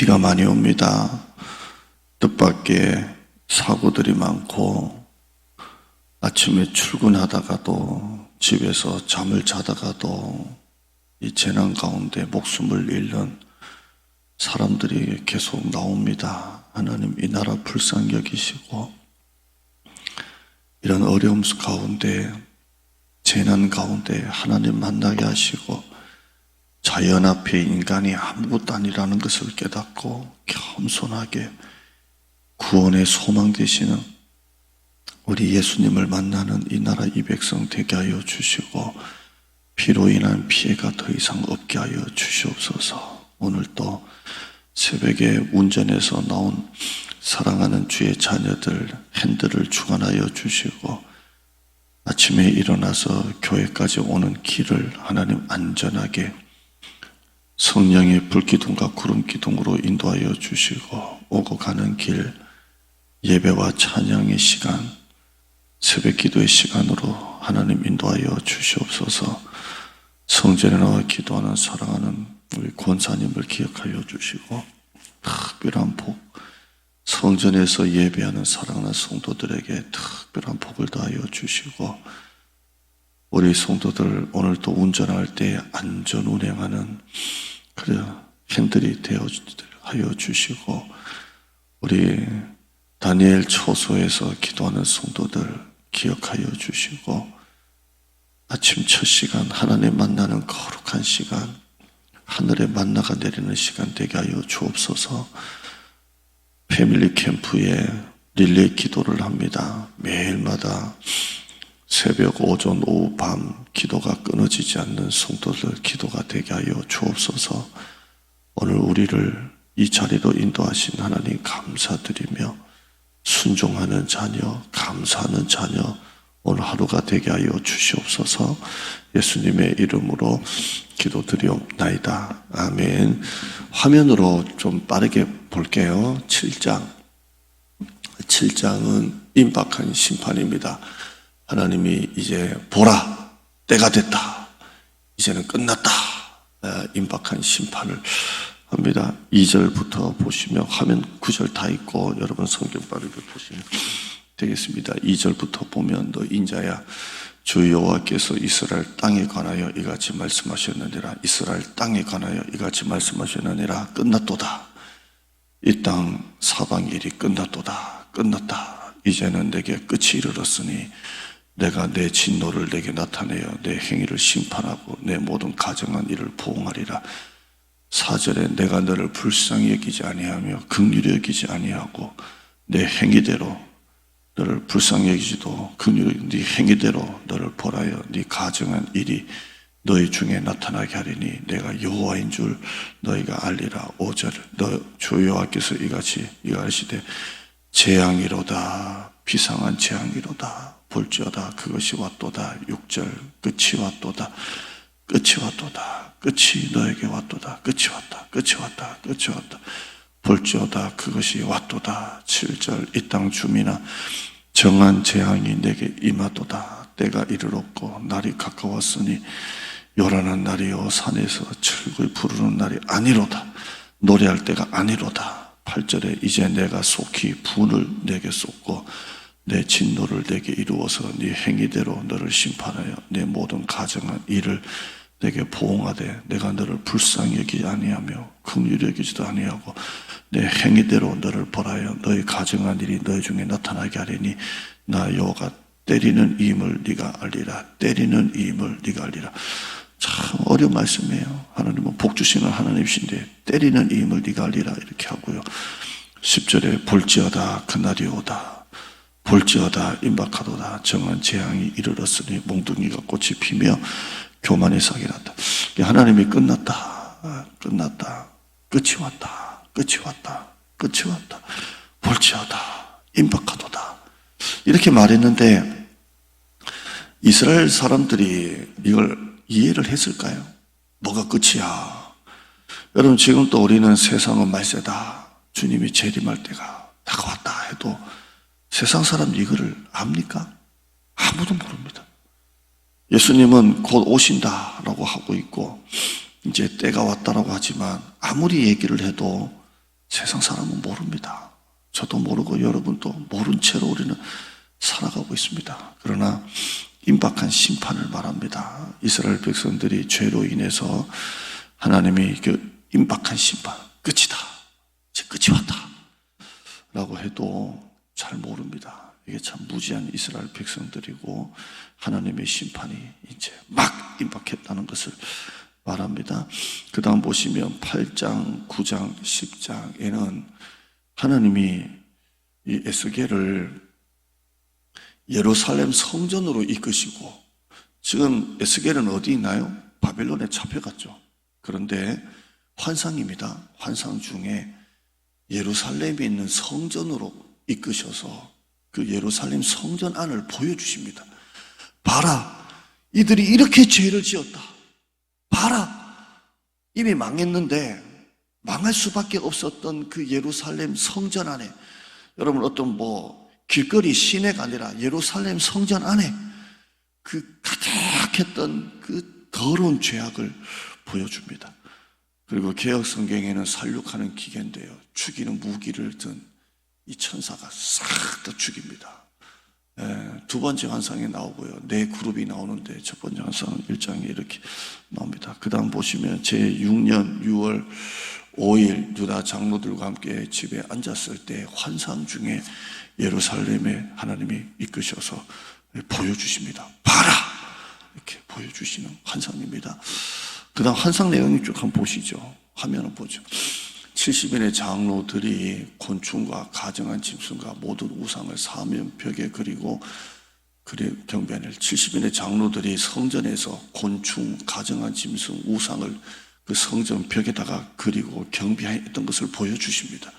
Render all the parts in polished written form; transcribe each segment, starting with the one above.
비가 많이 옵니다. 뜻밖의 사고들이 많고, 아침에 출근하다가도 집에서 잠을 자다가도 이 재난 가운데 목숨을 잃는 사람들이 계속 나옵니다. 하나님, 이 나라 불쌍히 여기시고 이런 어려움 가운데, 재난 가운데 하나님 만나게 하시고, 자연 앞에 인간이 아무것도 아니라는 것을 깨닫고 겸손하게 구원의 소망 되시는 우리 예수님을 만나는 이 나라 이 백성 되게 하여 주시고, 피로 인한 피해가 더 이상 없게 하여 주시옵소서. 오늘 또 새벽에 운전해서 나온 사랑하는 주의 자녀들 핸들을 주관하여 주시고, 아침에 일어나서 교회까지 오는 길을 하나님 안전하게 성령의 불기둥과 구름기둥으로 인도하여 주시고, 오고 가는 길 예배와 찬양의 시간, 새벽 기도의 시간으로 하나님 인도하여 주시옵소서. 성전에 나와 기도하는 사랑하는 우리 권사님을 기억하여 주시고, 특별한 복, 성전에서 예배하는 사랑하는 성도들에게 특별한 복을 다하여 주시고, 우리 성도들 오늘도 운전할 때 안전 운행하는 핸들이 되어 하여 주시고, 우리 다니엘 초소에서 기도하는 성도들 기억하여 주시고, 아침 첫 시간 하나님 만나는 거룩한 시간, 하늘의 만나가 내리는 시간 되게 하여 주옵소서. 패밀리 캠프에 릴레이 기도를 합니다. 매일마다 새벽, 오전, 오후, 밤 기도가 끊어지지 않는 성도들 기도가 되게 하여 주옵소서. 오늘 우리를 이 자리로 인도하신 하나님 감사드리며, 순종하는 자녀, 감사하는 자녀 오늘 하루가 되게 하여 주시옵소서. 예수님의 이름으로 기도드리옵나이다. 아멘. 화면으로 좀 빠르게 볼게요. 7장은 임박한 심판입니다. 하나님이 이제 보라, 때가 됐다, 이제는 끝났다, 임박한 심판을 합니다. 2절부터 보시면, 화면 9절 다 있고 여러분 성경 빠르게 보시면 되겠습니다. 2절부터 보면, 너 인자야, 주 여호와께서 이스라엘 땅에 관하여 이같이 말씀하셨느니라. 이스라엘 땅에 관하여 이같이 말씀하셨느니라. 끝났도다. 이 땅 사방 일이 끝났도다. 끝났다. 이제는 내게 끝이 이르렀으니 내가 내 진노를 내게 나타내어 내 행위를 심판하고 내 모든 가정한 일을 보응하리라. 4절에 내가 너를 불쌍히 여기지 아니하며 긍휼히 여기지 아니하고 내 행위대로 너를 불쌍히 여기지도 긍휼히 네 행위대로 너를 벌하여 네 가정한 일이 너희 중에 나타나게 하리니 내가 여호와인 줄 너희가 알리라. 5절 너 주 여호와께서 이같이 이가시되 재앙이로다, 비상한 재앙이로다, 볼지어다 그것이 왔도다. 6절 끝이 왔도다, 끝이 왔도다, 끝이 너에게 왔도다, 끝이 왔다, 끝이 왔다, 끝이 왔다, 볼지어다 그것이 왔도다. 7절 이 땅 주민아, 정한 재앙이 내게 임하도다. 때가 이르렀고 날이 가까웠으니 요란한 날이요 산에서 철거히 부르는 날이 아니로다. 노래할 때가 아니로다. 8절에 이제 내가 속히 분을 내게 쏟고 내 진노를 내게 이루어서 네 행위대로 너를 심판하여 내 모든 가정한 일을 내게 보응하되 내가 너를 불쌍히 여기지 아니하며 긍휼히 여기지도 아니하고 내 행위대로 너를 벌하여 너의 가정한 일이 너희 중에 나타나게 하리니 나 여호와가 때리는 이임을 네가 알리라. 때리는 이임을 네가 알리라. 참 어려운 말씀이에요. 하나님은 복 주시는 하나님이신데 때리는 이임을 네가 알리라 이렇게 하고요. 10절에 볼지어다 그날이 오다, 볼지어다 임박하도다. 정한 재앙이 이르렀으니 몽둥이가 꽃이 피며 교만이 싹이 났다. 하나님이 끝났다, 끝났다, 끝이 왔다, 끝이 왔다, 끝이 왔다, 볼지어다 임박하도다 이렇게 말했는데, 이스라엘 사람들이 이걸 이해를 했을까요? 뭐가 끝이야? 여러분, 지금 또 우리는 세상은 말세다, 주님이 재림할 때가 다가왔다 해도 세상 사람 이거를 압니까? 아무도 모릅니다. 예수님은 곧 오신다라고 하고 있고 이제 때가 왔다라고 하지만 아무리 얘기를 해도 세상 사람은 모릅니다. 저도 모르고 여러분도 모른 채로 우리는 살아가고 있습니다. 그러나 임박한 심판을 말합니다. 이스라엘 백성들이 죄로 인해서 하나님이 그 임박한 심판, 끝이다, 이제 끝이 왔다 라고 해도 잘 모릅니다. 이게 참 무지한 이스라엘 백성들이고 하나님의 심판이 이제 막 임박했다는 것을 말합니다. 그 다음 보시면 8장, 9장, 10장에는 하나님이 이 에스겔을 예루살렘 성전으로 이끄시고, 지금 에스겔은 어디 있나요? 바벨론에 잡혀갔죠. 그런데 환상입니다. 환상 중에 예루살렘에 있는 성전으로 이끄셔서 그 예루살렘 성전 안을 보여주십니다. 봐라, 이들이 이렇게 죄를 지었다. 봐라, 이미 망했는데 망할 수밖에 없었던 그 예루살렘 성전 안에, 여러분 어떤 길거리 시내가 아니라 예루살렘 성전 안에 그 가득했던 그 더러운 죄악을 보여줍니다. 그리고 개역 성경에는 살육하는 기계인데요, 죽이는 무기를 든 이 천사가 싹 다 죽입니다. 두 번째 환상에 나오고요, 네 그룹이 나오는데 첫 번째 환상은 1장에 이렇게 나옵니다. 그 다음 보시면 제6년 6월 5일 유다 장로들과 함께 집에 앉았을 때 환상 중에 예루살렘에 하나님이 이끄셔서 보여주십니다. 봐라, 이렇게 보여주시는 환상입니다. 그 다음 환상 내용이 쭉 한번 보시죠. 화면을 보죠. 70인의 장로들이 곤충과 가정한 짐승과 모든 우상을 사면벽에 그리고 경배하는 70인의 장로들이 성전에서 곤충, 가정한 짐승, 우상을 그 성전 벽에다가 그리고 경배했던 것을 보여주십니다.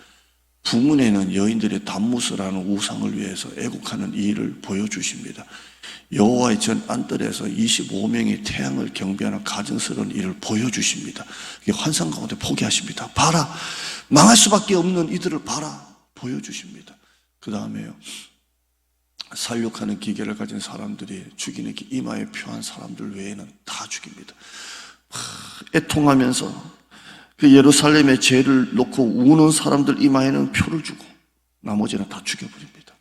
부문에는 여인들의 단무스라는 우상을 위해서 애곡하는 이 일을 보여주십니다. 여호와의 전 안뜰에서 25명의 태양을 경배하는 가증스러운 일을 보여주십니다. 환상 가운데 포기하십니다. 봐라, 망할 수밖에 없는 이들을 봐라, 보여주십니다. 그 다음에요, 살육하는 기계를 가진 사람들이 죽이는 이마에 표한 사람들 외에는 다 죽입니다. 애통하면서 그 예루살렘의 죄를 놓고 우는 사람들 이마에는 표를 주고 나머지는 다 죽여버립니다.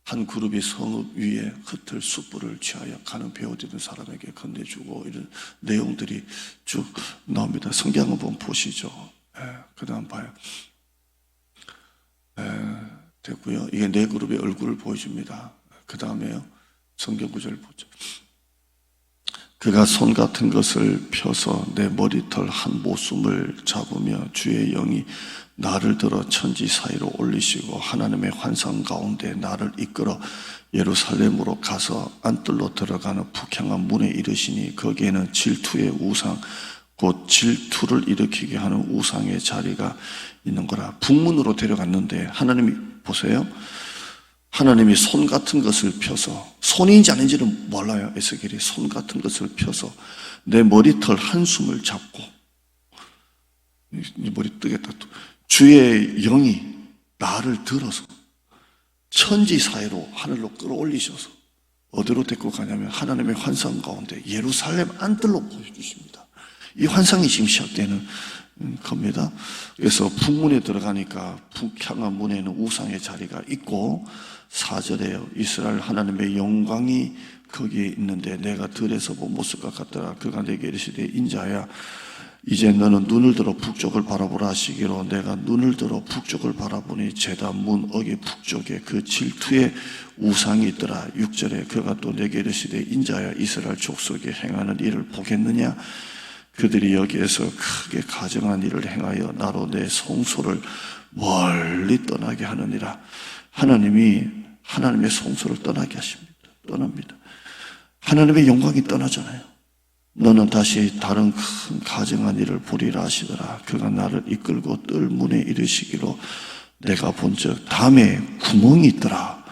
한 그룹이 성읍 위에 흩을 숯불을 취하여 가는 배어지는 사람에게 건네주고, 이런 내용들이 쭉 나옵니다. 성경 한번 보시죠. 그 다음 봐요. 됐고요. 이게 네 그룹의 얼굴을 보여줍니다. 그 다음에요, 성경 구절 보죠. 그가 손 같은 것을 펴서 내 머리털 한 모숨을 잡으며 주의 영이 나를 들어 천지 사이로 올리시고 하나님의 환상 가운데 나를 이끌어 예루살렘으로 가서 안뜰로 들어가는 북향한 문에 이르시니 거기에는 질투의 우상, 곧 질투를 일으키게 하는 우상의 자리가 있는 거라. 북문으로 데려갔는데 하나님이 보세요, 하나님이 손 같은 것을 펴서, 손인지 아닌지는 몰라요. 에스겔이 손 같은 것을 펴서 내 머리털 한숨을 잡고, 이 머리 뜨겠다 또, 주의 영이 나를 들어서 천지 사이로 하늘로 끌어올리셔서 어디로 데리고 가냐면 하나님의 환상 가운데 예루살렘 안뜰로 보여주십니다. 이 환상이 지금 시작되는 겁니다. 그래서 북문에 들어가니까 북향한 문에는 우상의 자리가 있고, 4절에요, 이스라엘 하나님의 영광이 거기에 있는데 내가 들에서 본 모습과 같더라. 그가 내게 이르시되 인자야, 이제 너는 눈을 들어 북쪽을 바라보라 하시기로 내가 눈을 들어 북쪽을 바라보니 제단 문 어기 북쪽에 그 질투의 우상이 있더라. 6절에 그가 또 내게 이르시되 인자야, 이스라엘 족속에 행하는 일을 보겠느냐? 그들이 여기에서 크게 가증한 일을 행하여 나로 내 성소를 멀리 떠나게 하느니라. 하나님이 하나님의 성소를 떠나게 하십니다. 떠납니다. 하나님의 영광이 떠나잖아요. 너는 다시 다른 큰 가증한 일을 보리라 하시더라. 그가 나를 이끌고 뜰 문에 이르시기로 내가 본즉 담에 구멍이 있더라.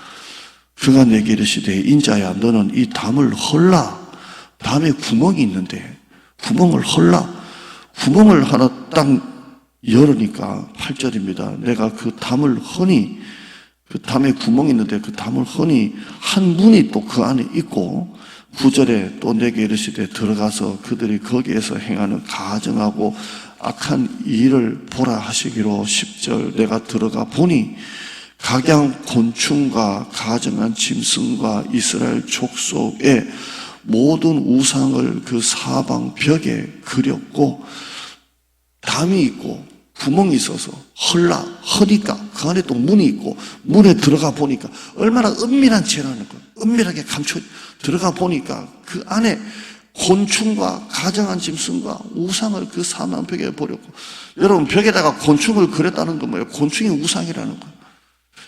그가 내게 이르시되 인자야, 너는 이 담을 헐라. 담에 구멍이 있는데 구멍을 헐라. 구멍을 하나 딱 열으니까 8절입니다. 내가 그 담을 허니, 그 담에 구멍이 있는데 그 담을 허니 한 문이 또 그 안에 있고, 9절에 또 내게 이르시되 들어가서 그들이 거기에서 행하는 가증하고 악한 일을 보라 하시기로 10절 내가 들어가 보니 각양 곤충과 가정한 짐승과 이스라엘 족속의 모든 우상을 그 사방 벽에 그렸고 담이 있고 구멍이 있어서 허니까 그 안에 또 문이 있고 문에 들어가 보니까 얼마나 은밀한 죄라는 거예요. 은밀하게 감춰 들어가 보니까 그 안에 곤충과 가정한 짐승과 우상을 그 사방 벽에 버렸고 여러분 벽에다가 곤충을 그렸다는 건 뭐예요? 곤충이 우상이라는 거예요.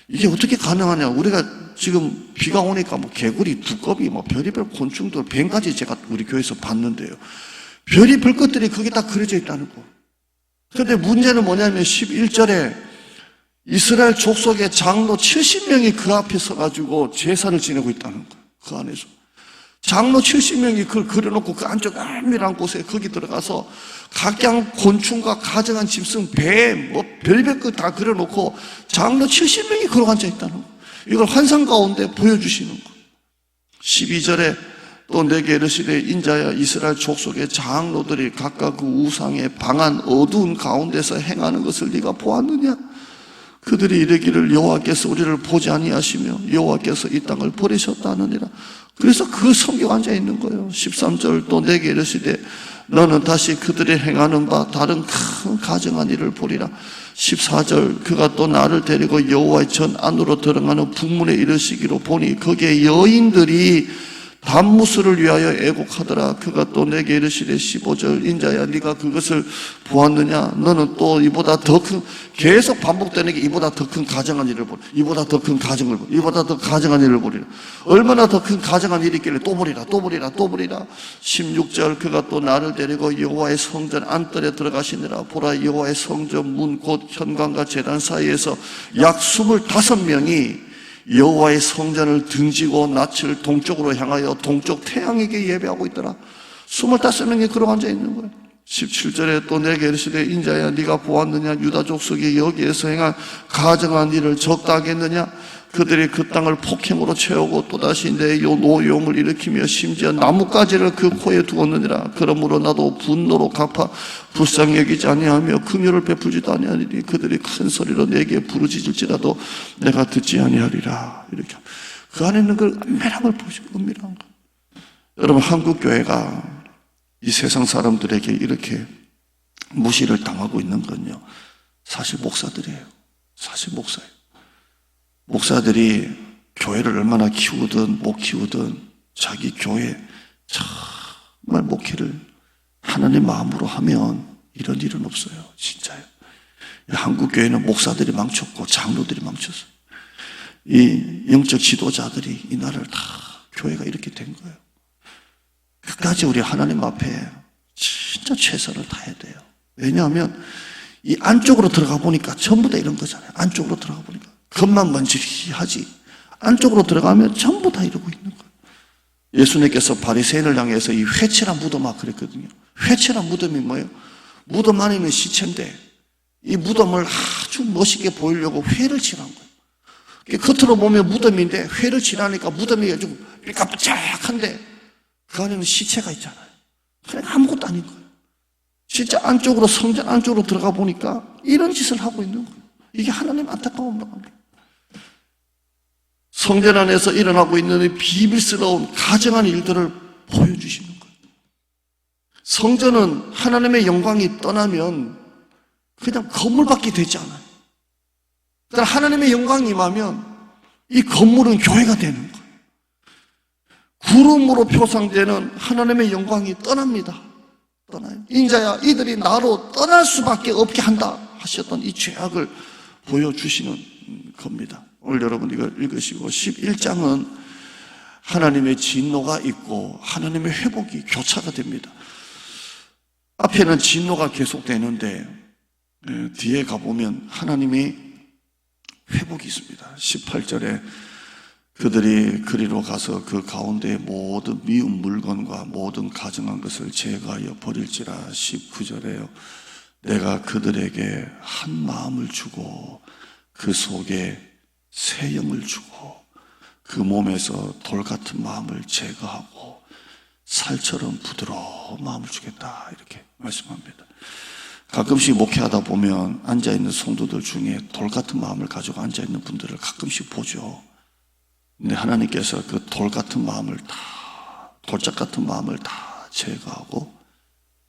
이게 어떻게 가능하냐? 우리가 지금 비가 오니까 뭐 개구리, 두꺼비, 뭐 별의별 곤충들 100가지 제가 우리 교회에서 봤는데요. 별의별 것들이 거기 다 그려져 있다는 거. 그런데 문제는 뭐냐면 11절에 이스라엘 족속의 장로 70명이 그 앞에 서가지고 제사를 지내고 있다는 거예요. 그 안에서. 장로 70명이 그걸 그려놓고 그 안쪽 은밀한 곳에 거기 들어가서 각양 곤충과 가정한 짐승, 배, 뭐 별별 것 다 그려놓고 장로 70명이 걸어 앉아 있다는 거. 이걸 환상 가운데 보여주시는 거. 12절에 또 내게 이르시되 인자야 이스라엘 족속의 장로들이 각각 그 우상의 방한 어두운 가운데서 행하는 것을 네가 보았느냐? 그들이 이르기를 여호와께서 우리를 보지 아니하시며 여호와께서 이 땅을 버리셨다 하느니라. 그래서 그 성경 앉아 있는 거예요. 13절 또 내게 이르시되 너는 다시 그들이 행하는 바 다른 큰 가증한 일을 보리라. 14절 그가 또 나를 데리고 여호와의 전 안으로 들어가는 북문에 이르시기로 보니 거기에 여인들이 단무술을 위하여 애곡하더라. 그가 또 내게 이르시되 15절 인자야 네가 그것을 보았느냐? 너는 또 이보다 더 큰 계속 반복되는 게 이보다 더 큰 가정한 일을 보리. 이보다 더 큰 가정을 보리. 이보다 더 가정한 일을 보리라. 얼마나 더 큰 가정한 일이 있길래 또 보리라. 또 보리라. 또 보리라. 16절 그가 또 나를 데리고 여호와의 성전 안뜰에 들어가시니라. 보라 여호와의 성전 문 곧 현관과 제단 사이에서 약 25명이 여호와의 성전을 등지고 낯을 동쪽으로 향하여 동쪽 태양에게 예배하고 있더라. 25명이 그러 앉아 있는 거예요. 17절에 또 내게 이르시되 인자야 네가 보았느냐? 유다 족속이 여기에서 행한 가증한 일을 적다 하겠느냐? 그들이 그 땅을 폭행으로 채우고 또다시 내 노여움을 일으키며 심지어 나뭇가지를 그 코에 두었느니라. 그러므로 나도 분노로 갚아 불쌍히 여기지 아니하며 긍휼을 베풀지도 아니하리니 그들이 큰 소리로 내게 부르짖을지라도 내가 듣지 아니하리라. 이렇게 그 안에 있는 걸 은밀한 걸 보시고 은밀한 거. 여러분 한국 교회가 이 세상 사람들에게 이렇게 무시를 당하고 있는 건요 사실 목사들이에요. 사실 목사예요. 목사들이 교회를 얼마나 키우든 못 키우든 자기 교회 정말 목회를 하나님 마음으로 하면 이런 일은 없어요. 진짜요. 한국 교회는 목사들이 망쳤고 장로들이 망쳤어요. 이 영적 지도자들이 이 나라를 다 교회가 이렇게 된 거예요. 끝까지 우리 하나님 앞에 진짜 최선을 다해야 돼요. 왜냐하면 이 안쪽으로 들어가 보니까 전부 다 이런 거잖아요. 안쪽으로 들어가 보니까 겉만 번지르하지 안쪽으로 들어가면 전부 다 이러고 있는 거예요. 예수님께서 바리새인을 향해서 이 회칠한 무덤아 그랬거든요. 회칠한 무덤이 뭐예요? 무덤 안에 있는 시체인데 이 무덤을 아주 멋있게 보이려고 회를 칠한 거예요. 겉으로 보면 무덤인데 회를 칠하니까 무덤이 아주 깜짝한데 그 안에는 시체가 있잖아요. 그러니까 아무것도 아닌 거예요. 진짜 안쪽으로 성전 안쪽으로 들어가 보니까 이런 짓을 하고 있는 거예요. 이게 하나님 안타까운 마음이에요. 성전 안에서 일어나고 있는 이 비밀스러운 가증한 일들을 보여주시는 거예요. 성전은 하나님의 영광이 떠나면 그냥 건물밖에 되지 않아요. 그러나 하나님의 영광이 임하면 이 건물은 교회가 되는 거예요. 구름으로 표상되는 하나님의 영광이 떠납니다. 떠나요. 인자야 이들이 나로 떠날 수밖에 없게 한다 하셨던 이 죄악을 보여주시는 겁니다. 오늘 여러분 이걸 읽으시고 11장은 하나님의 진노가 있고 하나님의 회복이 교차가 됩니다. 앞에는 진노가 계속되는데 뒤에 가보면 하나님의 회복이 있습니다. 18절에 그들이 그리로 가서 그 가운데 모든 미운 물건과 모든 가증한 것을 제거하여 버릴지라. 19절에요. 내가 그들에게 한 마음을 주고 그 속에 새 영을 주고 그 몸에서 돌 같은 마음을 제거하고 살처럼 부드러운 마음을 주겠다. 이렇게 말씀합니다. 가끔씩 목회하다 보면 앉아있는 성도들 중에 돌 같은 마음을 가지고 앉아있는 분들을 가끔씩 보죠. 근데 하나님께서 그 돌 같은 마음을 다, 돌짝 같은 마음을 다 제거하고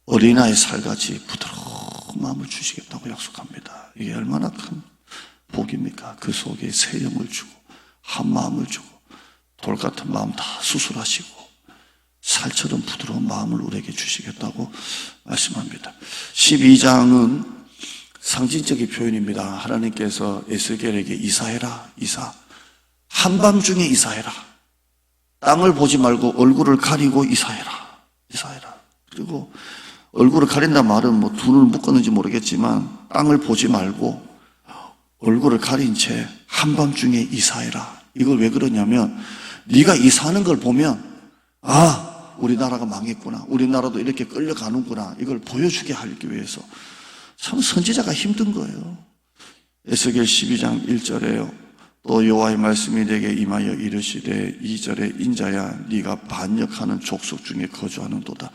어린아이 살같이 부드러운 마음을 주시겠다고 약속합니다. 이게 얼마나 큰 복입니까? 그 속에 새 영을 주고 한 마음을 주고 돌 같은 마음 다 수술하시고 살처럼 부드러운 마음을 우리에게 주시겠다고 말씀합니다. 12장은 상징적인 표현입니다. 하나님께서 에스겔에게 이사해라, 이사. 한밤중에 이사해라. 땅을 보지 말고 얼굴을 가리고 이사해라, 이사해라. 그리고 얼굴을 가린다는 말은 뭐 눈을 묶었는지 모르겠지만 땅을 보지 말고 얼굴을 가린 채 한밤중에 이사해라. 이걸 왜 그러냐면 네가 이사하는 걸 보면 우리나라가 망했구나, 우리나라도 이렇게 끌려가는구나, 이걸 보여주게 하기 위해서. 참 선지자가 힘든 거예요. 에스겔 12장 1절에요. 또 여호와의 말씀이 내게 임하여 이르시되 2절에 인자야 네가 반역하는 족속 중에 거주하는도다.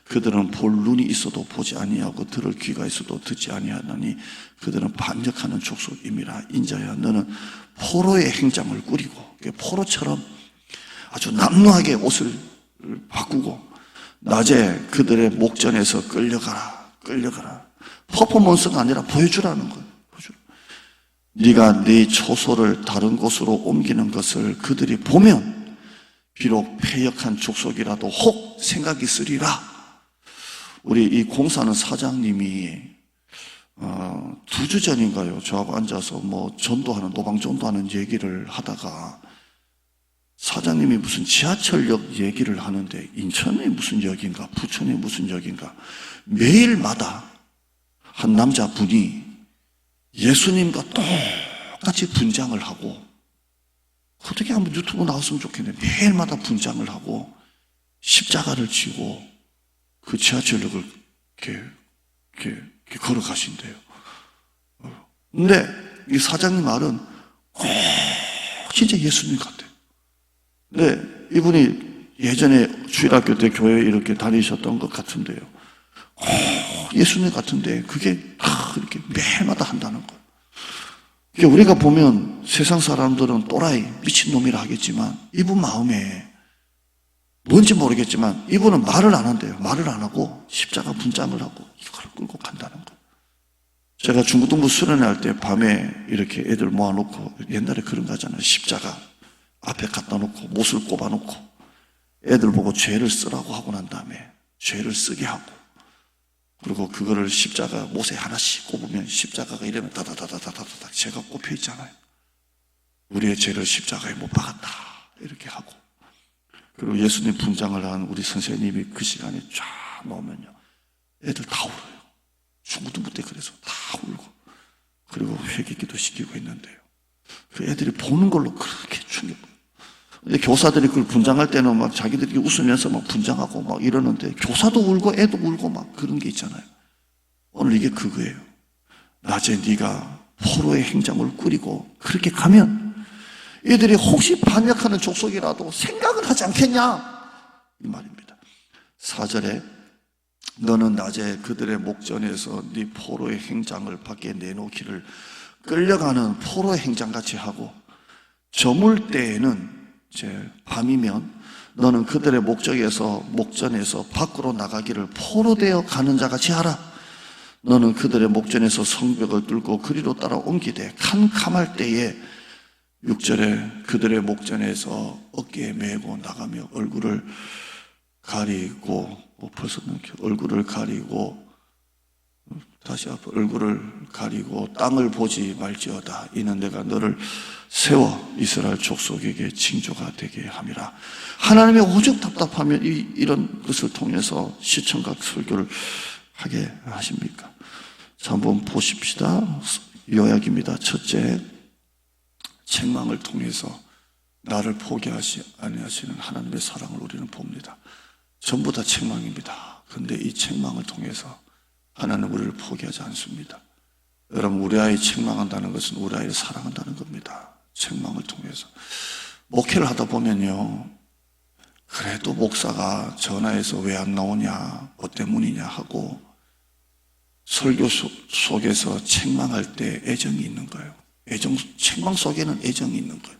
그들은 볼 눈이 있어도 보지 아니하고 들을 귀가 있어도 듣지 아니하나니 그들은 반역하는 족속임이라. 인자야 너는 포로의 행장을 꾸리고, 포로처럼 아주 남루하게 옷을 바꾸고 낮에 그들의 목전에서 끌려가라, 끌려가라. 퍼포먼스가 아니라 보여주라는 거예요. 네가 네 초소를 다른 곳으로 옮기는 것을 그들이 보면 비록 패역한 족속이라도 혹 생각이 쓰리라. 우리 이 공사하는 사장님이 2주 전인가요? 저하고 앉아서 뭐 전도하는, 노방 전도하는 얘기를 하다가 사장님이 무슨 지하철역 얘기를 하는데 인천에 무슨 역인가 부천에 무슨 역인가 매일마다 한 남자분이 예수님과 똑같이 분장을 하고, 어떻게 한번 유튜브 나왔으면 좋겠네. 매일마다 분장을 하고 십자가를 지고 그 지하철역을 이렇게 걸어가신대요. 근데 이 사장님 말은 꼭 진짜 예수님 같아요. 근데 이분이 예전에 주일학교 때 교회에 이렇게 다니셨던 것 같은데요. 예수님 같은데 그게 다 이렇게 매일마다 한다는 거예요. 그러니까 우리가 보면 세상 사람들은 또라이, 미친놈이라 하겠지만 이분 마음에 뭔지 모르겠지만 이분은 말을 안 한대요. 말을 안 하고 십자가 분장을 하고 이걸 끌고 간다는 거예요. 제가 중고등부 수련회 때 밤에 이렇게 애들 모아놓고, 옛날에 그런 거 하잖아요. 십자가 앞에 갖다 놓고 못을 꼽아놓고 애들 보고 죄를 쓰라고 하고 난 다음에 죄를 쓰게 하고, 그리고 그거를 십자가 못에 하나씩 꼽으면 십자가가 이러면 다다다다다다다 죄가 꼽혀 있잖아요. 우리의 죄를 십자가에 못 박았다 이렇게 하고, 그리고 예수님 분장을 한 우리 선생님이 그 시간에 쫙 나오면요 애들 다 울어요. 중고등부 때 그래서 다 울고, 그리고 회개기도 시키고 있는데요, 그 애들이 보는 걸로 그렇게 충격받아요. 근데 교사들이 그걸 분장할 때는 막 자기들이 웃으면서 막 분장하고 막 이러는데 교사도 울고 애도 울고 막 그런 게 있잖아요. 오늘 이게 그거예요. 낮에 네가 포로의 행장을 꾸리고 그렇게 가면 애들이 혹시 반역하는 족속이라도 생각을 하지 않겠냐 이 말입니다. 4절에 너는 낮에 그들의 목전에서 네 포로의 행장을 밖에 내놓기를 끌려가는 포로의 행장같이 하고, 저물 때에는 이제 밤이면 너는 그들의 목전에서 밖으로 나가기를 포로되어 가는 자같이 하라. 너는 그들의 목전에서 성벽을 뚫고 그리로 따라 옮기되 캄캄할 때에 6절에 그들의 목전에서 어깨에 메고 나가며 얼굴을 가리고, 얼굴을 가리고, 다시 앞으로 얼굴을 가리고 땅을 보지 말지어다. 이는 내가 너를 세워 이스라엘 족속에게 징조가 되게 함이라. 하나님의 오죽 답답하면 이런 것을 통해서 시청각 설교를 하게 하십니까? 자, 한번 보십시다. 요약입니다. 첫째, 책망을 통해서 나를 포기하지 아니하시는 하나님의 사랑을 우리는 봅니다. 전부 다 책망입니다. 그런데 이 책망을 통해서 하나님은 우리를 포기하지 않습니다. 여러분, 우리 아이 책망한다는 것은 우리 아이를 사랑한다는 겁니다. 책망을 통해서. 목회를 하다 보면요, 그래도 목사가 전화해서 왜 안 나오냐, 뭐 때문이냐 하고 설교 속에서 책망할 때 애정이 있는 거예요. 책망 속에는 애정이 있는 거예요.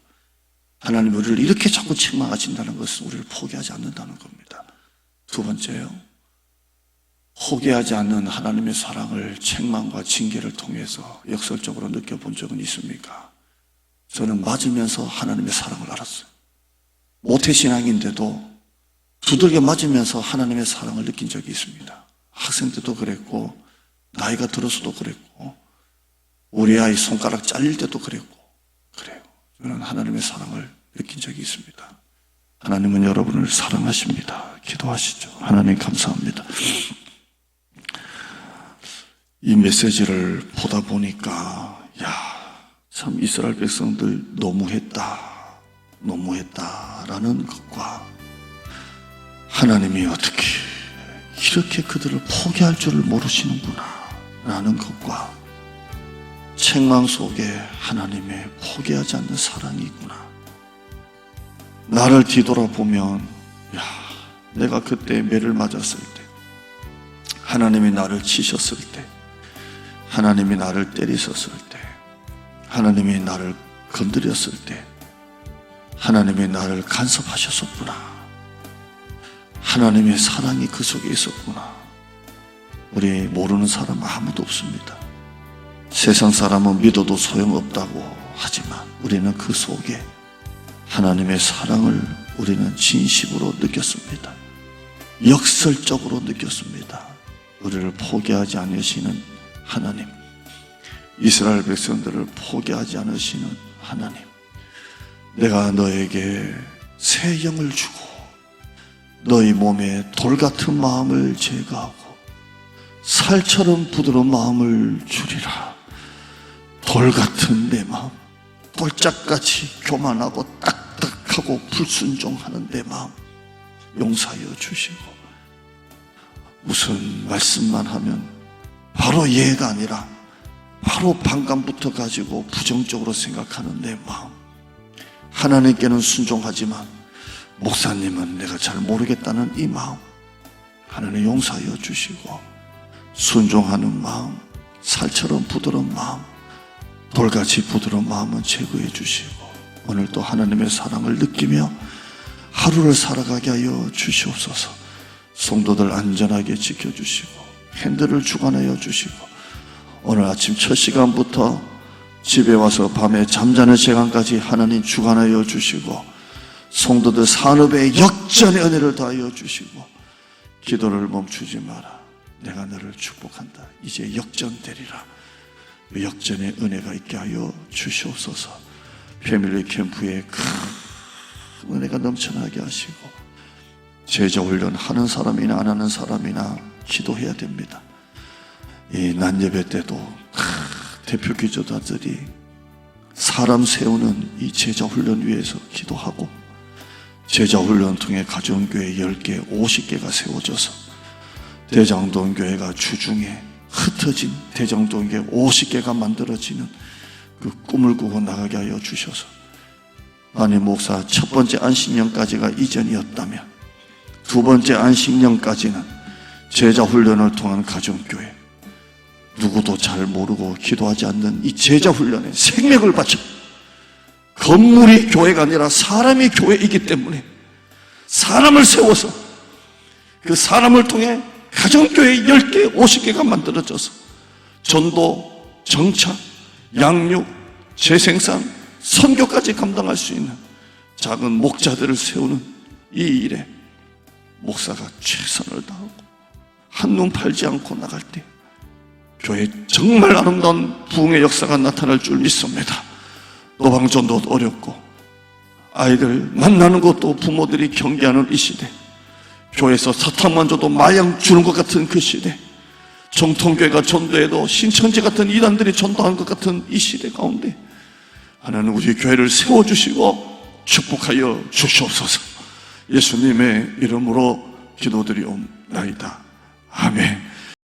하나님 우리를 이렇게 자꾸 책망하신다는 것은 우리를 포기하지 않는다는 겁니다. 두 번째요, 포기하지 않는 하나님의 사랑을 책망과 징계를 통해서 역설적으로 느껴본 적은 있습니까? 저는 맞으면서 하나님의 사랑을 알았어요. 모태신앙인데도 두들겨 맞으면서 하나님의 사랑을 느낀 적이 있습니다. 학생 때도 그랬고, 나이가 들어서도 그랬고, 우리 아이 손가락 잘릴 때도 그랬고, 그래요. 저는 하나님의 사랑을 느낀 적이 있습니다. 하나님은 여러분을 사랑하십니다. 기도하시죠. 하나님 감사합니다. 이 메시지를 보다 보니까 참 이스라엘 백성들 너무했다라는 것과 하나님이 어떻게 이렇게 그들을 포기할 줄을 모르시는구나 라는 것과 책망 속에 하나님의 포기하지 않는 사랑이 있구나. 나를 뒤돌아보면 내가 그때 매를 맞았을 때, 하나님이 나를 치셨을 때, 하나님이 나를 때리셨을 때, 하나님이 나를 건드렸을 때, 하나님이 나를 간섭하셨었구나. 하나님의 사랑이 그 속에 있었구나. 우리 모르는 사람 아무도 없습니다. 세상 사람은 믿어도 소용없다고 하지만 우리는 그 속에 하나님의 사랑을 우리는 진심으로 느꼈습니다. 역설적으로 느꼈습니다. 우리를 포기하지 않으시는 하나님, 이스라엘 백성들을 포기하지 않으시는 하나님, 내가 너에게 새 영을 주고 너희 몸에 돌 같은 마음을 제거하고 살처럼 부드러운 마음을 주리라. 돌 같은 내 마음, 돌짝같이 교만하고 딱딱하고 불순종하는 내 마음 용서하여 주시고, 무슨 말씀만 하면 바로 예가 아니라 바로 반감부터 가지고 부정적으로 생각하는 내 마음, 하나님께는 순종하지만 목사님은 내가 잘 모르겠다는 이 마음 하나님 용서하여 주시고, 순종하는 마음, 살처럼 부드러운 마음, 돌같이 부드러운 마음은 제거해 주시고, 오늘 또 하나님의 사랑을 느끼며 하루를 살아가게 하여 주시옵소서. 성도들 안전하게 지켜주시고 핸들을 주관하여 주시고, 오늘 아침 첫 시간부터 집에 와서 밤에 잠자는 시간까지 하나님 주관하여 주시고, 성도들 산업에 역전의 은혜를 다하여 주시고, 기도를 멈추지 마라. 내가 너를 축복한다. 이제 역전되리라. 역전의 은혜가 있게 하여 주시옵소서. 패밀리 캠프에 큰 은혜가 넘쳐나게 하시고, 제자훈련 하는 사람이나 안 하는 사람이나 기도해야 됩니다. 이 난예배 때도 대표 기도자들이 사람 세우는 이 제자훈련 위해서 기도하고, 제자훈련 통해 가정교회 10개, 50개가 세워져서 대장동교회가 주중에 흩어진 대장동교회 50개가 만들어지는 그 꿈을 꾸고 나가게 하여 주셔서, 아니 목사 첫 번째 안식년까지가 이전이었다면 두 번째 안식년까지는 제자훈련을 통한 가정교회, 누구도 잘 모르고 기도하지 않는 이 제자훈련에 생명을 바쳐, 건물이 교회가 아니라 사람이 교회이기 때문에 사람을 세워서 그 사람을 통해 가정교회 10개, 50개가 만들어져서 전도, 정착, 양육, 재생산, 선교까지 감당할 수 있는 작은 목자들을 세우는 이 일에 목사가 최선을 다하고 한눈 팔지 않고 나갈 때 교회에 정말 아름다운 부흥의 역사가 나타날 줄 믿습니다. 노방전도 어렵고 아이들 만나는 것도 부모들이 경계하는 이 시대, 교회에서 사탕만 줘도 마약 주는 것 같은 그 시대, 정통교회가 전도해도 신천지 같은 이단들이 전도하는 것 같은 이 시대 가운데 하나님 우리 교회를 세워주시고 축복하여 주시옵소서. 예수님의 이름으로 기도드리옵나이다. 아멘.